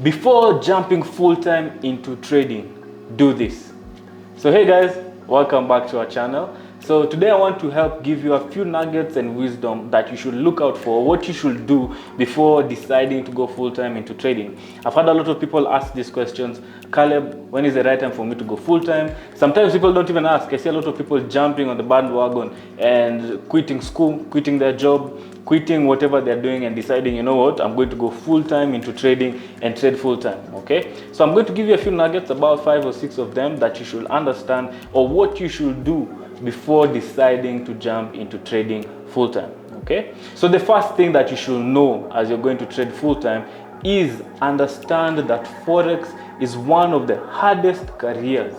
Before jumping full-time into trading, do this. So hey guys, welcome back to our channel. So today I want to help give you a few nuggets and wisdom that you should look out for, what you should do before deciding to go full-time into trading. I've had a lot of people ask these questions. Caleb, when is the right time for me to go full-time? Sometimes people don't even ask. I see a lot of people jumping on the bandwagon and quitting school, quitting their job, quitting whatever they're doing and deciding, you know what, I'm going to go full-time into trading and trade full-time, okay? So I'm going to give you a few nuggets, about 5 or 6 of them that you should understand, or what you should do before deciding to jump into trading full-time, okay? So the first thing that you should know as you're going to trade full-time is understand that Forex is one of the hardest careers,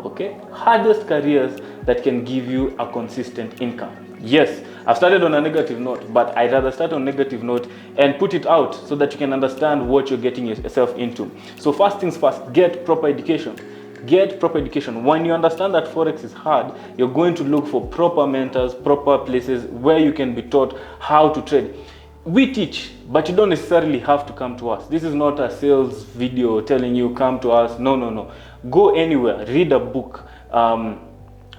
okay? Hardest careers that can give you a consistent income. Yes, I've started on a negative note, but I'd rather start on a negative note and put it out so that you can understand what you're getting yourself into. So first things first, get proper education. Get proper education. When you understand that Forex is hard, you're going to look for proper mentors, proper places where you can be taught how to trade. We teach, but you don't necessarily have to come to us. This is not a sales video telling you come to us. No. Go anywhere, read a book,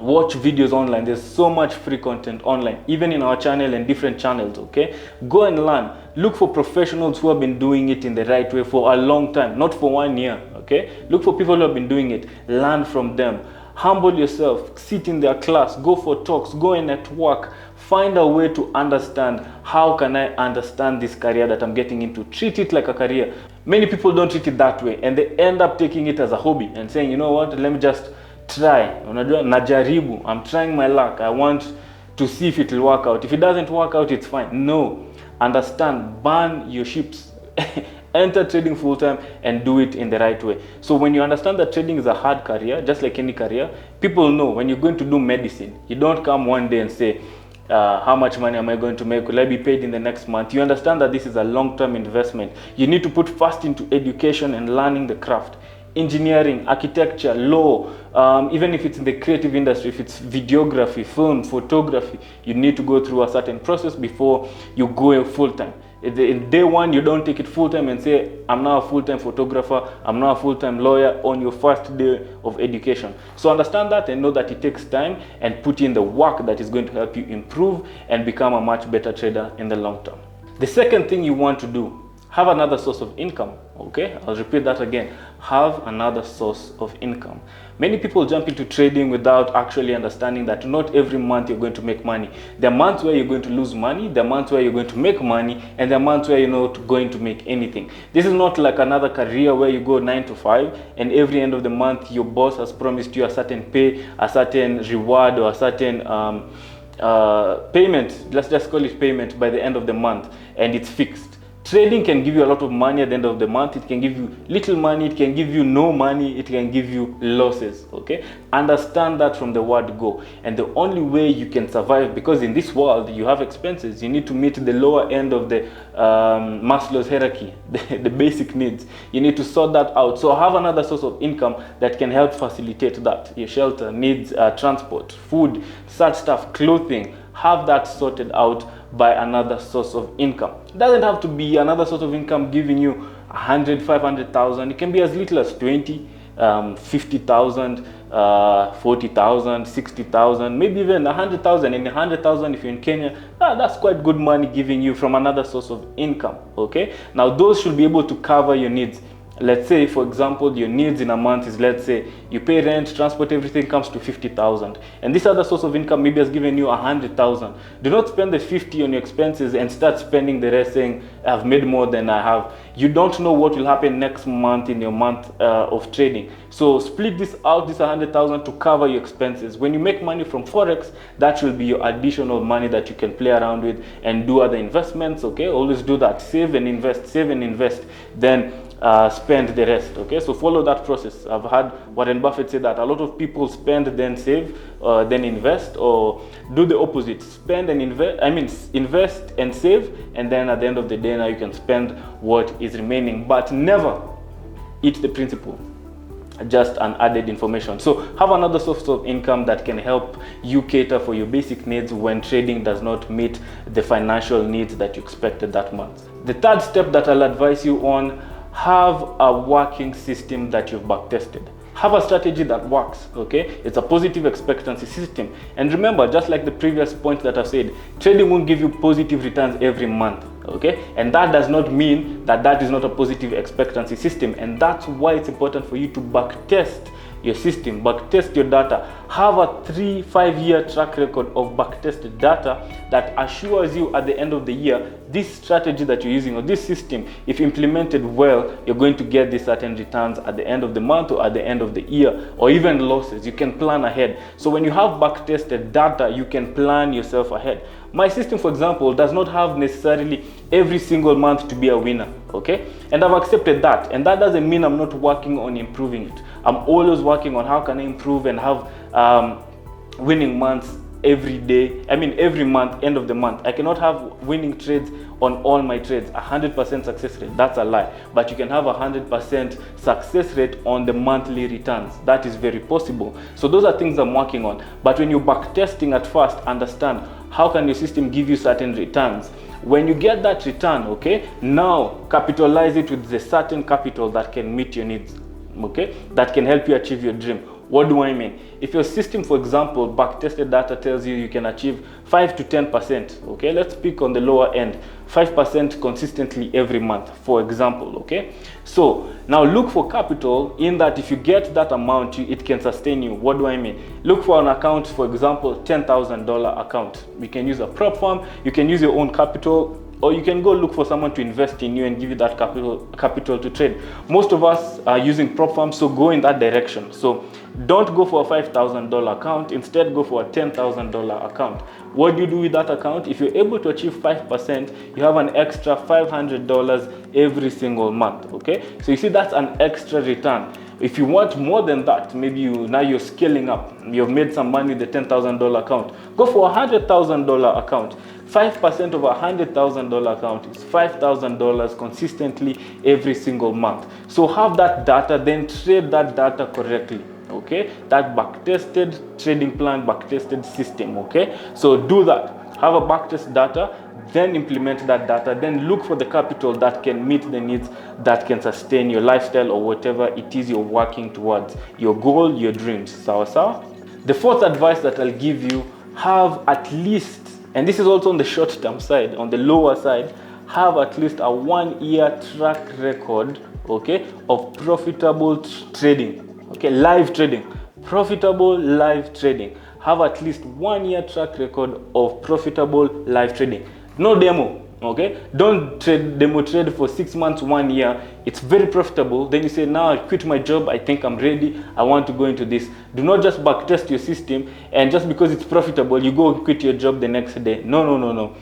watch videos online. There's so much free content online, even in our channel and different channels, okay? Go and learn. Look for professionals who have been doing it in the right way for a long time, not for 1 year, okay? Look for people who have been doing it. Learn from them. Humble yourself. Sit in their class. Go for talks. Go and network. Find a way to understand, how can I understand this career that I'm getting into? Treat it like a career. Many people don't treat it that way, and they end up taking it as a hobby and saying, you know what, let me just try. Najaribu. I'm trying my luck. I want to see if it will work out. If it doesn't work out, it's fine. No. Understand. Burn your ships. Enter trading full-time and do it in the right way. So when you understand that trading is a hard career, just like any career, people know when you're going to do medicine, you don't come one day and say, how much money am I going to make? Will I be paid in the next month? You understand that this is a long-term investment. You need to put first into education and learning the craft. Engineering, architecture, law, even if it's in the creative industry, if it's videography, film, photography, you need to go through a certain process before you go full-time. In day one, you don't take it full-time and say, I'm now a full-time photographer, I'm now a full-time lawyer on your first day of education. So understand that and know that it takes time, and put in the work that is going to help you improve and become a much better trader in the long term. The second thing you want to do, have another source of income, okay? I'll repeat that again. Have another source of income. Many people jump into trading without actually understanding that not every month you're going to make money. There are months where you're going to lose money, there are months where you're going to make money, and there are months where you're not going to make anything. This is not like another career where you go 9 to 5 and every end of the month your boss has promised you a certain pay, a certain reward, or a certain payment. Let's just call it payment by the end of the month, and it's fixed. Trading can give you a lot of money at the end of the month. It can give you little money, it can give you no money, it can give you losses, okay? Understand that from the word go. And the only way you can survive, because in this world you have expenses, you need to meet the lower end of the Maslow's hierarchy, the basic needs. You need to sort that out. So have another source of income that can help facilitate that. Your shelter needs, transport, food, such stuff, clothing. Have that sorted out by another source of income. It doesn't have to be another source of income giving you 100, 500,000. It can be as little as 20, 50,000, 40,000, 60,000, maybe even 100,000. And 100,000 if you're in Kenya, that's quite good money giving you from another source of income, okay? Now those should be able to cover your needs. Let's say, for example, your needs in a month is, let's say, you pay rent, transport, everything comes to 50,000. And this other source of income maybe has given you 100,000. Do not spend the 50 on your expenses and start spending the rest saying, I've made more than I have. You don't know what will happen next month in your month of trading. So split this out, this 100,000, to cover your expenses. When you make money from Forex, that will be your additional money that you can play around with and do other investments, okay? Always do that. Save and invest. Then spend the rest, okay? So follow that process. I've had Warren Buffett say that a lot of people spend, then save, then invest, or do the opposite. Spend and invest and save, and then at the end of the day now you can spend what is remaining, but never eat the principal. Just an added information. So have another source of income that can help you cater for your basic needs when trading does not meet the financial needs that you expected that month. The third step that I'll advise you on, have a working system that you've backtested. Have a strategy that works, okay? It's a positive expectancy system. And remember, just like the previous point that I said, trading won't give you positive returns every month, okay? And that does not mean that that is not a positive expectancy system. And that's why it's important for you to backtest your system, backtest your data. Have a 3-5 year track record of backtested data that assures you at the end of the year, this strategy that you're using or this system, if implemented well, you're going to get these certain returns at the end of the month or at the end of the year, or even losses. You can plan ahead. So when you have backtested data, you can plan yourself ahead. My system, for example, does not have necessarily every single month to be a winner, okay? And I've accepted that. And that doesn't mean I'm not working on improving it. I'm always working on how can I improve and have winning months every day. I mean, every month, end of the month. I cannot have winning trades on all my trades, 100% success rate. That's a lie. But you can have 100% success rate on the monthly returns. That is very possible. So those are things I'm working on. But when you're backtesting at first, understand how can your system give you certain returns. When you get that return, okay, now capitalize it with the certain capital that can meet your needs, okay, that can help you achieve your dream. What do I mean? If your system, for example, backtested data tells you you can achieve 5 to 10%, okay, let's pick on the lower end, 5% consistently every month, for example, okay? So now look for capital in that if you get that amount, it can sustain you. What do I mean? Look for an account, for example, $10,000 account. You can use a prop firm, you can use your own capital, or you can go look for someone to invest in you and give you that capital to trade. Most of us are using prop firms, so go in that direction. So don't go for a $5,000 account, instead go for a $10,000 account. What do you do with that account? If you're able to achieve 5%, you have an extra $500 every single month, okay? So you see, that's an extra return. If you want more than that, maybe now you're scaling up, you've made some money with the $10,000 account, go for a $100,000 account. 5% of a $100,000 account is $5,000 consistently every single month. So have that data, then trade that data correctly, okay? That backtested trading plan, backtested system, okay? So do that. Have a backtest data, then implement that data, then look for the capital that can meet the needs, that can sustain your lifestyle or whatever it is you're working towards, your goal, your dreams. Sawa? The fourth advice that I'll give you, have at least, and this is also on the short-term side, on the lower side, have at least a 1 year track record, okay, of profitable trading, okay, live trading, profitable live trading. Have at least 1 year track record of profitable live trading. No demo, okay? Don't demo trade for 6 months, 1 year. It's very profitable. Then you say, now I quit my job. I think I'm ready. I want to go into this. Do not just backtest your system and just because it's profitable, you go quit your job the next day. No.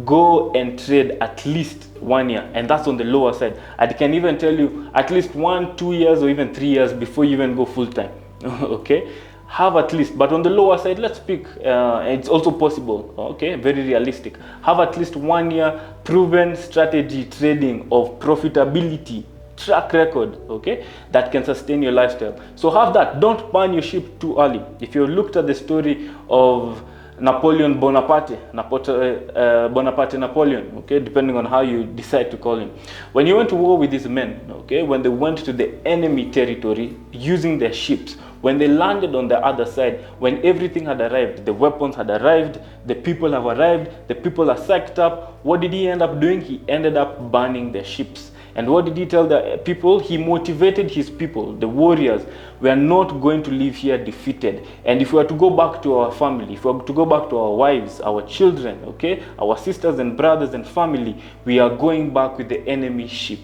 Go and trade at least 1 year, and that's on the lower side. I can even tell you at least 1, 2 years or even 3 years before you even go full time, okay? Have at least, but on the lower side, let's pick, it's also possible, okay, very realistic. Have at least 1 year proven strategy trading of profitability track record, okay, that can sustain your lifestyle. So have that. Don't burn your ship too early. If you looked at the story of Napoleon Bonaparte, Napoleon, okay, depending on how you decide to call him. When he went to war with his men, okay, when they went to the enemy territory using their ships, when they landed on the other side, when everything had arrived, the weapons had arrived, the people have arrived, the people are psyched up, what did he end up doing? He ended up burning their ships. And what did he tell the people? He motivated his people, the warriors. We are not going to live here defeated. And if we are to go back to our family, if we are to go back to our wives, our children, okay, our sisters and brothers and family, we are going back with the enemy ship,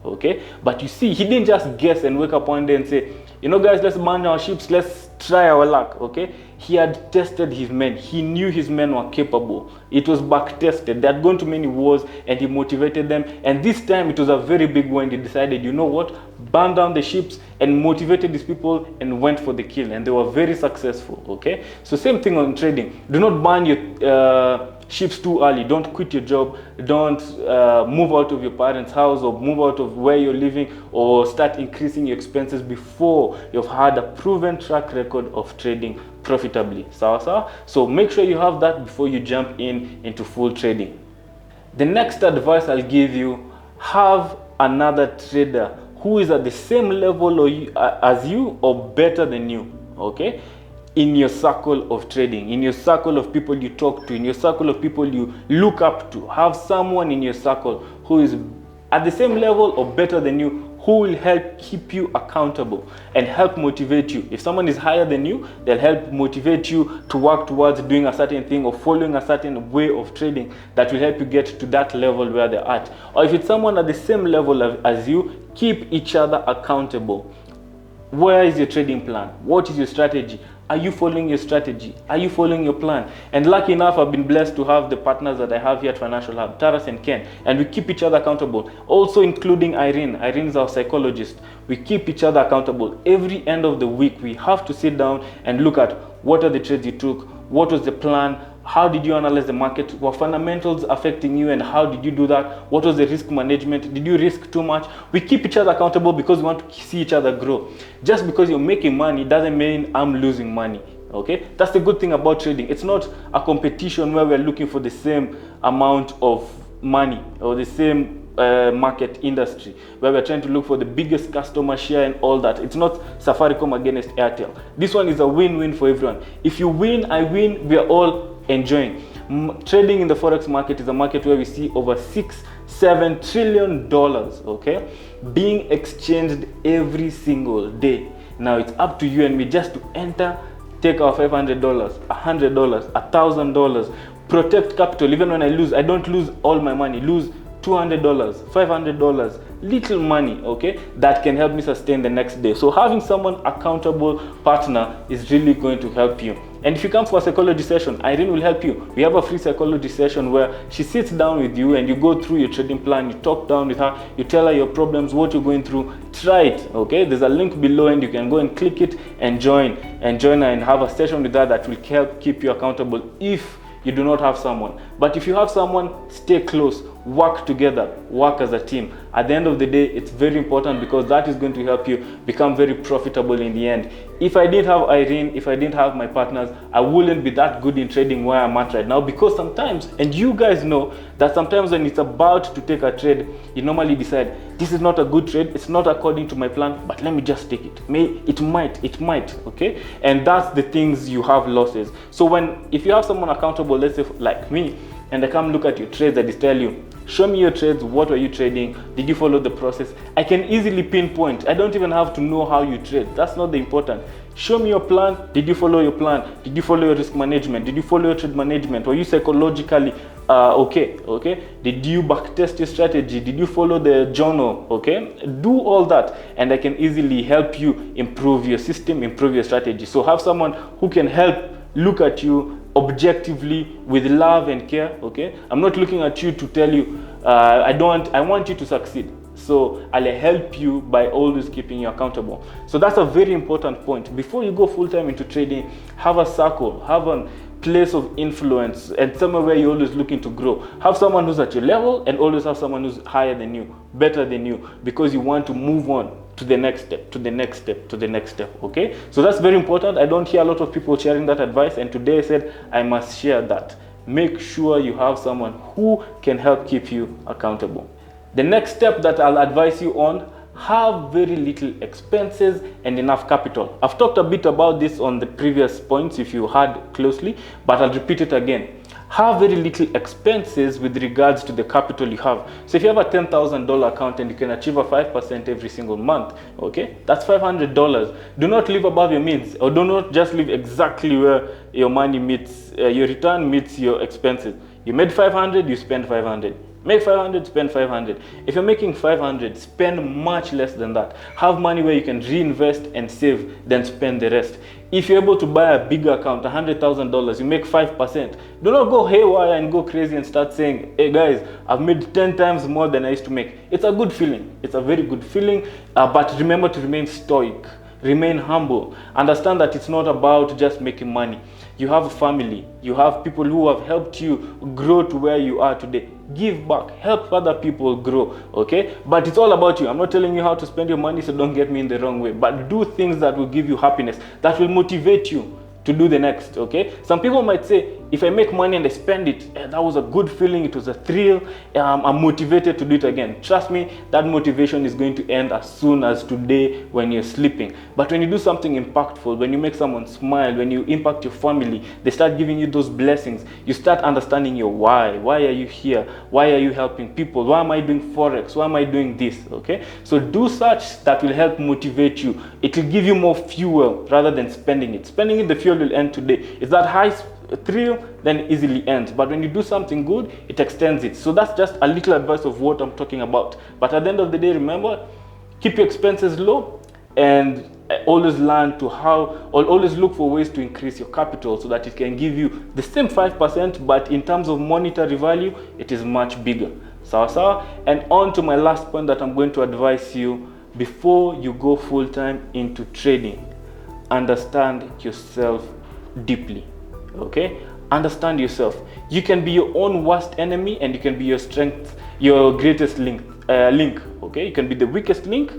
okay? But you see, he didn't just guess and wake up one day and say, you know, guys, let's burn our ships, let's try our luck, okay? He had tested his men. He knew his men were capable. It was back-tested. They had gone to many wars and he motivated them. And this time it was a very big one. He decided, you know what? Burn down the ships and motivated these people and went for the kill. And they were very successful, okay? So same thing on trading. Do not burn your ships too early. Don't quit your job. Don't move out of your parents' house or move out of where you're living or start increasing your expenses before you've had a proven track record of trading profitably. So make sure you have that before you jump into full trading. The next advice I'll give you, have another trader who is at the same level as you or better than you, okay? In your circle of trading, in your circle of people you talk to, in your circle of people you look up to. Have someone in your circle who is at the same level or better than you, who will help keep you accountable and help motivate you. If someone is higher than you, they'll help motivate you to work towards doing a certain thing or following a certain way of trading that will help you get to that level where they're at. Or if it's someone at the same level as you, keep each other accountable. Where is your trading plan? What is your strategy? Are you following your strategy? Are you following your plan? And lucky enough, I've been blessed to have the partners that I have here at Financial Hub, Taras and Ken, and we keep each other accountable. Also including Irene. Irene is our psychologist. We keep each other accountable. Every end of the week, we have to sit down and look at what are the trades you took, what was the plan, how did you analyze the market, were fundamentals affecting you and how did you do that, what was the risk management, did you risk too much? We keep each other accountable because we want to see each other grow. Just because you're making money doesn't mean I'm losing money, okay? That's the good thing about trading. It's not a competition where we're looking for the same amount of money or the same market industry where we're trying to look for the biggest customer share and all that. It's not Safaricom against Airtel. This one is a win-win for everyone. If you win, I win, we are all enjoying. Trading in the Forex market is a market where we see over $6-7 trillion, okay, being exchanged every single day. Now it's up to you and me just to enter, take our $500, $100, $1,000, protect capital. Even when I lose, I don't lose all my money, lose $200, $500, little money, okay, that can help me sustain the next day. So having someone accountable partner is really going to help you. And if you come for a psychology session, Irene will help you. We have a free psychology session where she sits down with you and you go through your trading plan, you talk down with her, you tell her your problems, what you're going through, try it, okay? There's a link below and you can go and click it and join her and have a session with her that will help keep you accountable if you do not have someone. But if you have someone, stay close, work together, work as a team. At the end of the day, it's very important because that is going to help you become very profitable in the end. If I didn't have Irene, if I didn't have my partners, I wouldn't be that good in trading where I'm at right now, because sometimes, and you guys know that sometimes when it's about to take a trade, you normally decide, this is not a good trade, it's not according to my plan, but let me just take it. It might, okay? And that's the things you have losses. So if you have someone accountable, let's say like me, and I come look at your trades, I just tell you, show me your trades, what were you trading, did you follow the process? I can easily pinpoint. I don't even have to know how you trade. That's not the important. Show me your plan. Did you follow your plan? Did you follow your risk management? Did you follow your trade management? Were you psychologically okay? Did you backtest your strategy? Did you follow the journal? Okay, do all that and I can easily help you improve your system, improve your strategy. So have someone who can help look at you objectively with love and care, okay? I'm not looking at you to tell you I want you to succeed. So I'll help you by always keeping you accountable. So that's a very important point. Before you go full-time into trading, have a circle, have a place of influence and somewhere where you're always looking to grow. Have someone who's at your level and always have someone who's higher than you, better than you, because you want to move on to the next step, to the next step, to the next step, okay? So that's very important. I don't hear a lot of people sharing that advice, and today I said I must share that. Make sure you have someone who can help keep you accountable. The next step that I'll advise you on, have very little expenses and enough capital. I've talked a bit about this on the previous points if you heard closely, but I'll repeat it again. Have very little expenses with regards to the capital you have. So if you have a $10,000 account and you can achieve a 5% every single month, okay, that's $500. Do not live above your means, or do not just live exactly where your money meets, your return meets your expenses. You made 500, you spend 500. Make 500, spend 500. If you're making 500, spend much less than that. Have money where you can reinvest and save, then spend the rest. If you're able to buy a bigger account, $100,000, you make 5%. Do not go haywire and go crazy and start saying, hey guys, I've made 10 times more than I used to make. It's a good feeling. It's a very good feeling, but remember to remain stoic. Remain humble. Understand that it's not about just making money. You have a family. You have people who have helped you grow to where you are today. Give back. Help other people grow, okay? But it's all about you. I'm not telling you how to spend your money, so don't get me in the wrong way. But do things that will give you happiness, that will motivate you to do the next, okay? Some people might say, if I make money and I spend it, that was a good feeling, it was a thrill, I'm motivated to do it again. Trust me, that motivation is going to end as soon as today when you're sleeping. But when you do something impactful, when you make someone smile, when you impact your family, they start giving you those blessings, you start understanding your why. Why are you here? Why are you helping people? Why am I doing Forex? Why am I doing this? Okay, so do such that will help motivate you. It will give you more fuel rather than spending it. Spending it, the fuel will end today. It's that high thrill, then easily ends. But when you do something good, it extends it. So that's just a little advice of what I'm talking about. But at the end of the day, remember, keep your expenses low and always learn to always look for ways to increase your capital so that it can give you the same 5%, but in terms of monetary value, it is much bigger. Sawa. And on to my last point that I'm going to advise you before you go full-time into trading. Understand yourself deeply. Okay, understand yourself. You can be your own worst enemy, and you can be your strength, your greatest link. Okay, you can be the weakest link,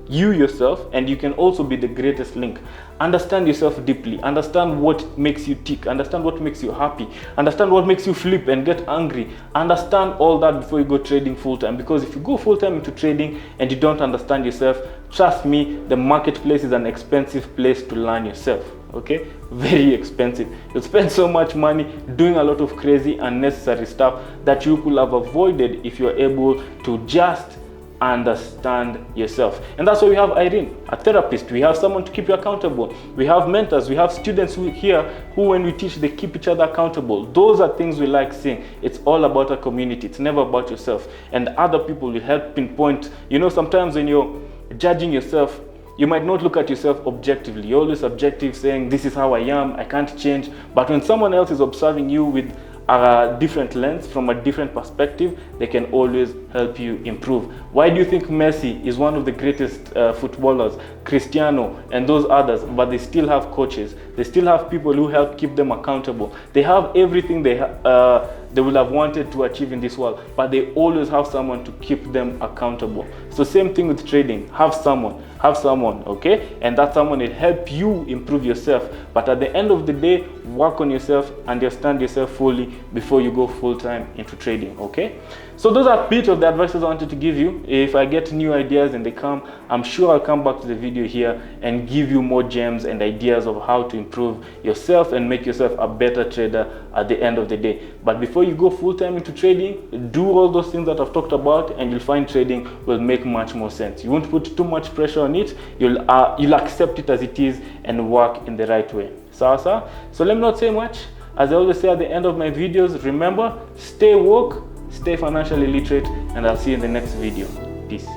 you yourself, and you can also be the greatest link. Understand yourself deeply. Understand what makes you tick. Understand what makes you happy. Understand what makes you flip and get angry. Understand all that before you go trading full-time, because if you go full-time into trading and you don't understand yourself, trust me, the marketplace is an expensive place to learn yourself. Okay, very expensive. You'll spend so much money doing a lot of crazy unnecessary stuff that you could have avoided if you're able to just understand yourself. And that's why we have Irene, a therapist. We have someone to keep you accountable. We have mentors. We have students here who, when we teach, they keep each other accountable. Those are things we like seeing. It's all about a community. It's never about yourself. And other people will help pinpoint. You know, sometimes when you're judging yourself, you might not look at yourself objectively. You're always subjective, saying, this is how I am, I can't change. But when someone else is observing you with a different lens, from a different perspective, they can always help you improve. Why do you think Messi is one of the greatest footballers, Cristiano and those others, but they still have coaches? They still have people who help keep them accountable. They have everything they will have wanted to achieve in this world, but they always have someone to keep them accountable. So same thing with trading. Have someone, okay? And that someone will help you improve yourself. But at the end of the day, work on yourself, understand yourself fully before you go full-time into trading, okay? So those are a bit of the advices I wanted to give you. If I get new ideas and they come, I'm sure I'll come back to the video here and give you more gems and ideas of how to improve yourself and make yourself a better trader at the end of the day. But before you go full-time into trading, do all those things that I've talked about, and you'll find trading will make much more sense. You won't put too much pressure on it. You'll accept it as it is and work in the right way. So let me not say much. As I always say at the end of my videos, remember, stay woke, stay financially literate, and I'll see you in the next video. Peace.